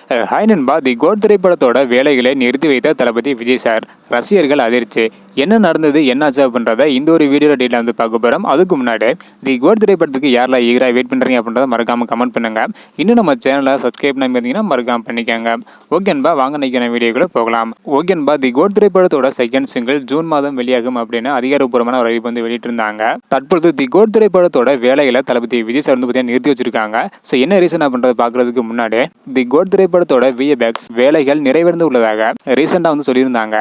Hi நண்பா, தி code திரைப்படத்தோட வேலைகளை நிறுத்தி வைத்த தளபதி விஜய் சார். ரசிகர்கள் அதிர்ச்சி. என்ன நடந்தது, என்னாச்சு அப்படின்றத இந்த ஒரு வீடியோ டீட்டெயில் வந்து பார்க்க போகிறோம். அதுக்கு முன்னாடி தி கோட் திரைப்படத்துக்கு யாரெல்லாம் ஈகராக வெயிட் பண்ணுறீங்க அப்படின்றத மறக்காம கமெண்ட் பண்ணுங்க. இன்னும் நம்ம சேனலை சப்ஸ்கிரைப் பண்ணி இருந்தீங்கன்னா மறக்காம பண்ணிக்கோங்க. ஓகேன்பா, வாங்க நிற்கிற வீடியோக்குள்ள போகலாம். ஓகேன்பா, தி கோட் திரைப்படத்தோட செகண்ட் சிங்கிள் ஜூன் மாதம் வெளியாகும் அப்படின்னு அதிகாரப்பூர்வமான ஒரு அறிவிப்பு வந்து வெளியிட்டிருந்தாங்க. தற்பொழுது தி கோட் திரைப்படத்தோட வேலைகளை தளபதி விஜய் சார் வந்து பார்த்தீங்கன்னா நிறுத்தி வச்சிருக்காங்க. ஸோ என்ன ரீசன் அப்படின்றத பார்க்கறதுக்கு முன்னாடி தி கோட் திரைப்படத்தோட VFX வேலைகள் நிறைவேறந்து உள்ளதாக ரீசெண்டா வந்து சொல்லியிருந்தாங்க.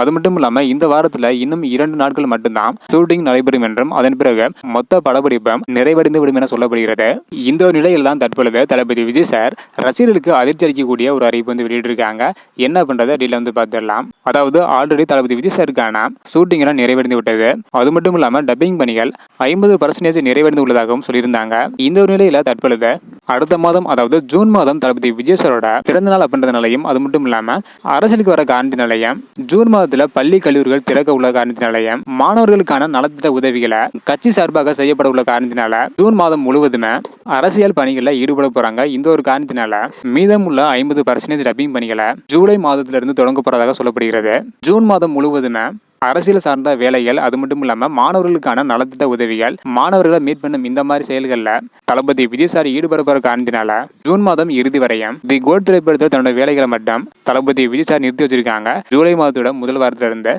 அது மட்டும் இல்லாமல் இந்த வாரத்தில் இன்னும் 2 நாட்கள் மட்டும்தான் ஷூட்டிங் நடைபெறும் என்றும் அதன் பிறகு மொத்த படப்பிடிப்பும் நிறைவடைந்து விடும் என சொல்லப்படுகிறது. இந்த ஒரு நிலையில் தான் தற்பொழுது தளபதி விஜய் சார் ரசிகர்களுக்கு அதிர்ச்சி அளிக்கக்கூடிய ஒரு அறிவிப்பு வந்து வெளியிட்டிருக்காங்க. என்ன பண்றதை டீட்டெயில் வந்து பார்த்துடலாம். அதாவது ஆல்ரெடி தளபதி விஜய் சாருக்கான ஷூட்டிங் எல்லாம் நிறைவடைந்து விட்டது. அது மட்டும் இல்லாமல் டப்பிங் பணிகள் 50% நிறைவடைந்து உள்ளதாகவும் சொல்லியிருந்தாங்க. இந்த ஒரு நிலையில தற்பொழுது அடுத்த மாதம், அதாவது ஜூன் மாதம் தளபதி விஜய் சாரோட பிறந்தநாள் அப்படின்றதுனாலையும், அது மட்டும் இல்லாம அரசியலுக்கு வர காரணத்தினாலையும், ஜூன் மாதத்துல பள்ளி கல்லூரிகள் திறக்க உள்ள காரணத்தினாலையும், மாணவர்களுக்கான நலத்திட்ட உதவிகளை கட்சி சார்பாக செய்யப்பட உள்ள காரணத்தினால ஜூன் மாதம் முழுவதுமே அரசியல் பணிகளில் ஈடுபட போறாங்க. இந்த ஒரு காரணத்தினால மீதம் உள்ள 50% டப்பிங் பணிகளை ஜூலை மாதத்திலிருந்து தொடங்க போறதாக சொல்லப்படுகிறது. ஜூன் மாதம் முழுவதுமே அரசியல் சார்ந்த வேலைகள், அது மட்டும் இல்லாம மாணவர்களுக்கான நலத்திட்ட உதவிகள், மாணவர்களை மீட் பண்ணும் இந்த மாதிரி செயல்களில் தளபதி விஜய் சார் ஈடுபட போற காரணத்தினால ஜூன் மாதம் இறுதி வரையும் தி கோட் திரைப்படத்தை தன்னோட வேலைகளை மட்டும் தளபதி விஜய் சார் நிறுத்தி வச்சிருக்காங்க. ஜூலை மாதத்தோட முதல் வாரத்துல இருந்து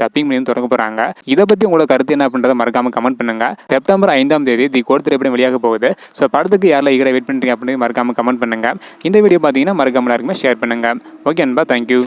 டப்பிங் பண்ணி தொடங்க போறாங்க. இதை பத்தி உங்களோட கருத்து என்ன அப்படின்றத மறக்காம கமெண்ட் பண்ணுங்க. செப்டம்பர் 5ஆம் தேதி தி கோட் திரைப்படம் வெளியாக போகுது. படத்துக்கு யாரெல்லாம் ஈகரா வெயிட் பண்றீங்க அப்படின்னு மறக்காம கமெண்ட் பண்ணுங்க. இந்த வீடியோ பார்த்தீங்கன்னா மறக்காம எல்லாருக்குமே ஷேர் பண்ணுங்க. ஓகே அன்பா, தேங்க்யூ.